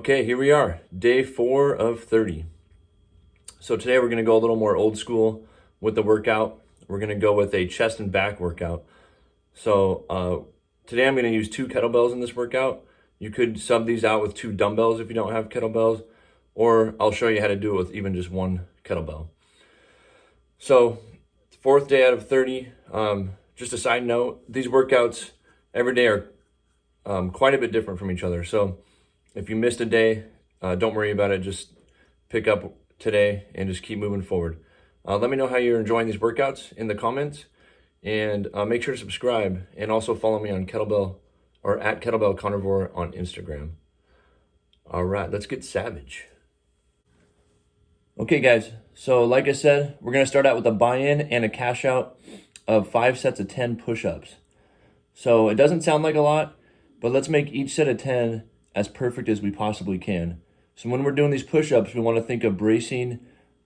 Okay, here we are, day 4 of 30. So today we're gonna go a little more old school with the workout. We're gonna go with a chest and back workout. So today I'm gonna use 2 kettlebells in this workout. You could sub these out with 2 dumbbells if you don't have kettlebells, or I'll show you how to do it with even just 1 kettlebell. So 4th day out of 30. Just a side note, these workouts every day are quite a bit different from each other. So if you missed a day, don't worry about it. Just pick up today and just keep moving forward. Let me know how you're enjoying these workouts in the comments, and make sure to subscribe and also follow me on Kettlebell or at Kettlebell Carnivore on Instagram. All right, let's get savage. Okay, guys. So like I said, we're going to start out with a buy-in and a cash out of 5 sets of 10 push-ups. So it doesn't sound like a lot, but let's make each set of 10 as perfect as we possibly can. So when we're doing these push-ups, we want to think of bracing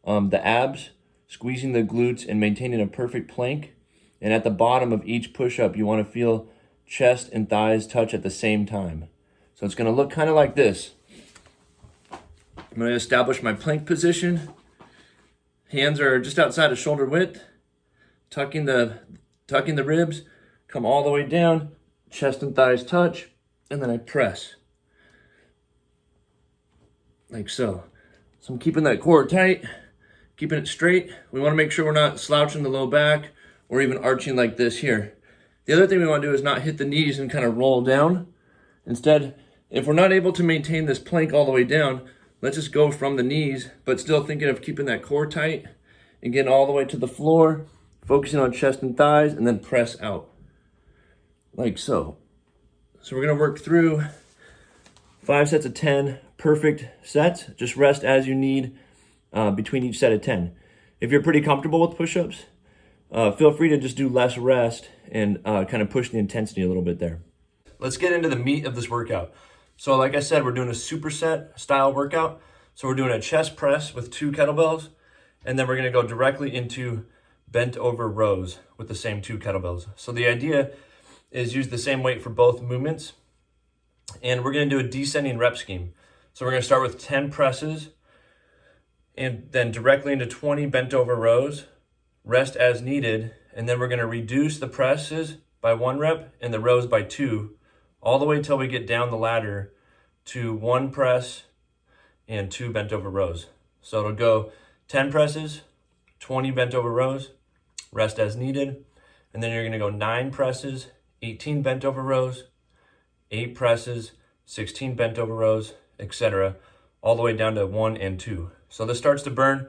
the abs, squeezing the glutes, and maintaining a perfect plank. And at the bottom of each push-up, you want to feel chest and thighs touch at the same time. So it's going to look kind of like this. I'm going to establish my plank position. Hands are just outside of shoulder width. Tucking the ribs, come all the way down, chest and thighs touch, and then I press. Like so. So I'm keeping that core tight, keeping it straight. We want to make sure we're not slouching the low back or even arching like this here. The other thing we want to do is not hit the knees and kind of roll down. Instead, if we're not able to maintain this plank all the way down, let's just go from the knees, but still thinking of keeping that core tight and getting all the way to the floor, focusing on chest and thighs, and then press out. Like so. So we're going to work through 5 sets of 10 perfect sets. Just rest as you need between each set of 10. If you're pretty comfortable with push-ups, feel free to just do less rest and kind of push the intensity a little bit there. Let's get into the meat of this workout. So like I said, we're doing a superset style workout. So we're doing a chest press with 2 kettlebells, and then we're going to go directly into bent over rows with the same 2 kettlebells. So the idea is use the same weight for both movements, and we're going to do a descending rep scheme. So we're going to start with 10 presses and then directly into 20 bent over rows, rest as needed, and then we're going to reduce the presses by 1 rep and the rows by 2, all the way till we get down the ladder to 1 press and 2 bent over rows. So it'll go 10 presses, 20 bent over rows, rest as needed, and then you're going to go 9 presses, 18 bent over rows, 8 presses, 16 bent over rows, etc., all the way down to 1 and 2. So this starts to burn.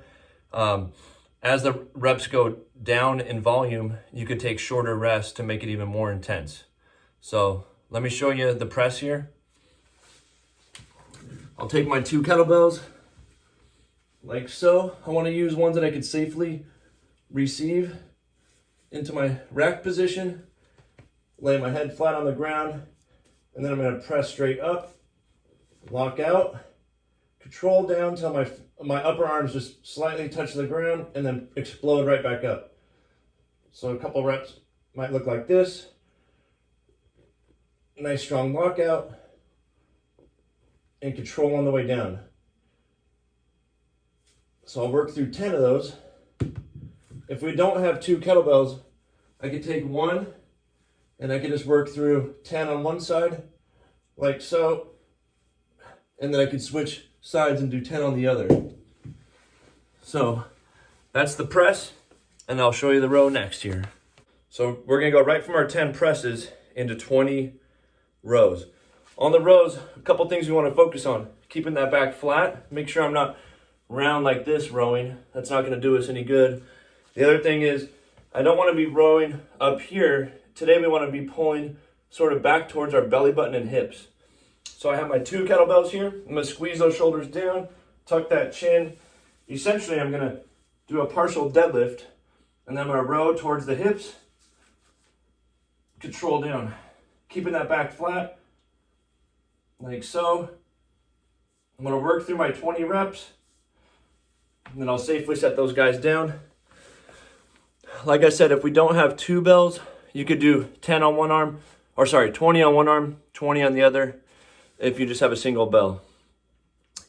As the reps go down in volume, you could take shorter rests to make it even more intense. So let me show you the press here. I'll take my 2 kettlebells, like so. I want to use ones that I could safely receive into my rack position, lay my head flat on the ground, and then I'm going to press straight up, lock out, control down till my upper arms just slightly touch the ground, and then explode right back up. So a couple reps might look like this. Nice strong lockout, and control on the way down. So I'll work through 10 of those. If we don't have 2 kettlebells, I could take 1 and I could just work through 10 on one side, like so, and then I could switch sides and do 10 on the other. So that's the press, and I'll show you the row next here. So we're gonna go right from our 10 presses into 20 rows. On the rows, a couple things we want to focus on. Keeping that back flat. Make sure I'm not round like this rowing. That's not going to do us any good. The other thing is, I don't want to be rowing up here. Today we want to be pulling sort of back towards our belly button and hips. So I have my 2 kettlebells here. I'm going to squeeze those shoulders down, tuck that chin. Essentially, I'm going to do a partial deadlift, and then I'm going to row towards the hips, control down. Keeping that back flat, like so. I'm going to work through my 20 reps, and then I'll safely set those guys down. Like I said, if we don't have 2 bells, you could do 10 on one arm, or sorry, 20 on one arm, 20 on the other, if you just have a single bell.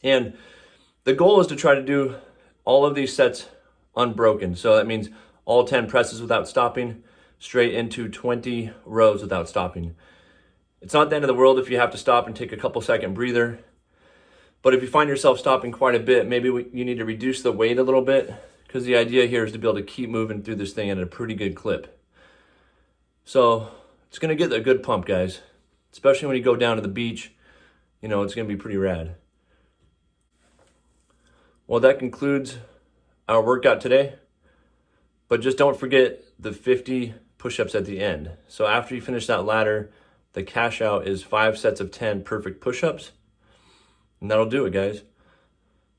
And the goal is to try to do all of these sets unbroken. So that means all 10 presses without stopping, straight into 20 rows without stopping. It's not the end of the world if you have to stop and take a couple second breather. But if you find yourself stopping quite a bit, maybe you need to reduce the weight a little bit, because the idea here is to be able to keep moving through this thing at a pretty good clip. So it's going to get a good pump, guys, especially when you go down to the beach. You know, it's going to be pretty rad. Well, that concludes our workout today. But just don't forget the 50 push-ups at the end. So after you finish that ladder, the cash out is 5 sets of 10 perfect push-ups. And that'll do it, guys.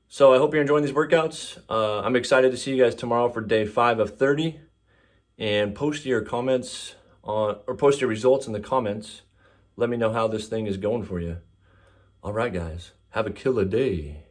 So I hope you're enjoying these workouts. I'm excited to see you guys tomorrow for day 5 of 30. And post your comments or post your results in the comments. Let me know how this thing is going for you. All right, guys. Have a killer day.